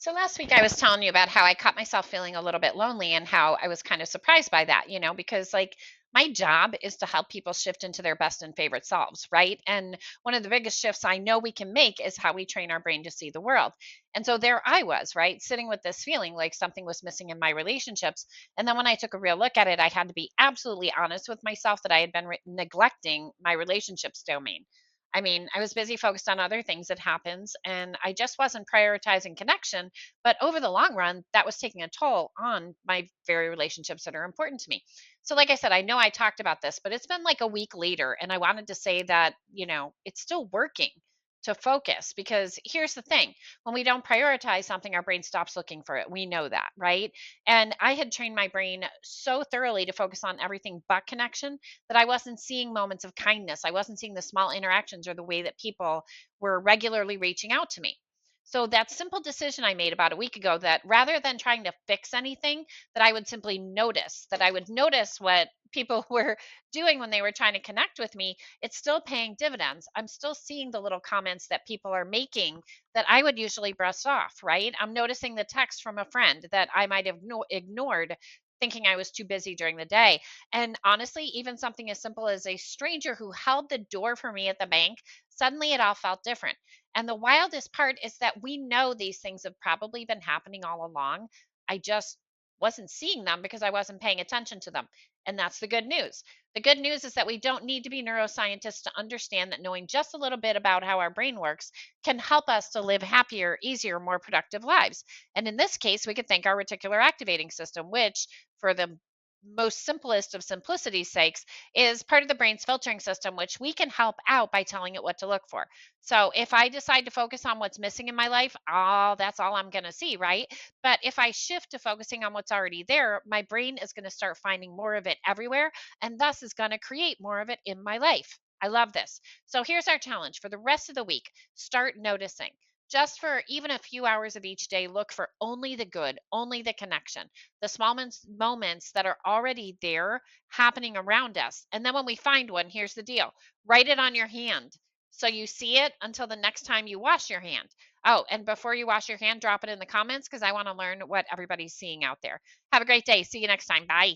So last week I was telling you about how I caught myself feeling a little bit lonely and how I was kind of surprised by that, because like my job is to help people shift into their best and favorite selves, right? And one of the biggest shifts I know we can make is how we train our brain to see the world. And so there I was, right? Sitting with this feeling like something was missing in my relationships. And then when I took a real look at it, I had to be absolutely honest with myself that I had been neglecting my relationships domain. I mean, I was busy focused on other things that happens and I just wasn't prioritizing connection, but over the long run, that was taking a toll on my very relationships that are important to me. So, like I said, I know I talked about this, but it's been like a week later. And I wanted to say that, it's still working to focus because here's the thing, when we don't prioritize something, our brain stops looking for it. We know that, right? And I had trained my brain so thoroughly to focus on everything but connection that I wasn't seeing moments of kindness. I wasn't seeing the small interactions or the way that people were regularly reaching out to me. So that simple decision I made about a week ago, that rather than trying to fix anything, that I would simply notice, that I would notice what people were doing when they were trying to connect with me, it's still paying dividends. I'm still seeing the little comments that people are making that I would usually brush off, right? I'm noticing the text from a friend that I might have ignored, thinking I was too busy during the day. And honestly, even something as simple as a stranger who held the door for me at the bank, suddenly it all felt different. And the wildest part is that we know these things have probably been happening all along. I just wasn't seeing them because I wasn't paying attention to them. And that's the good news. The good news is that we don't need to be neuroscientists to understand that knowing just a little bit about how our brain works can help us to live happier, easier, more productive lives. And in this case, we could thank our reticular activating system, which, for the most simplest of simplicity's sakes, is part of the brain's filtering system, which we can help out by telling it what to look for. So if I decide to focus on what's missing in my life, that's all I'm going to see, right? But if I shift to focusing on what's already there, my brain is going to start finding more of it everywhere, and thus is going to create more of it in my life. I love this. So here's our challenge for the rest of the week: start noticing. Just for even a few hours of each day, look for only the good, only the connection, the small moments that are already there happening around us. And then when we find one, here's the deal: write it on your hand so you see it until the next time you wash your hand. Oh, and before you wash your hand, drop it in the comments because I want to learn what everybody's seeing out there. Have a great day. See you next time. Bye.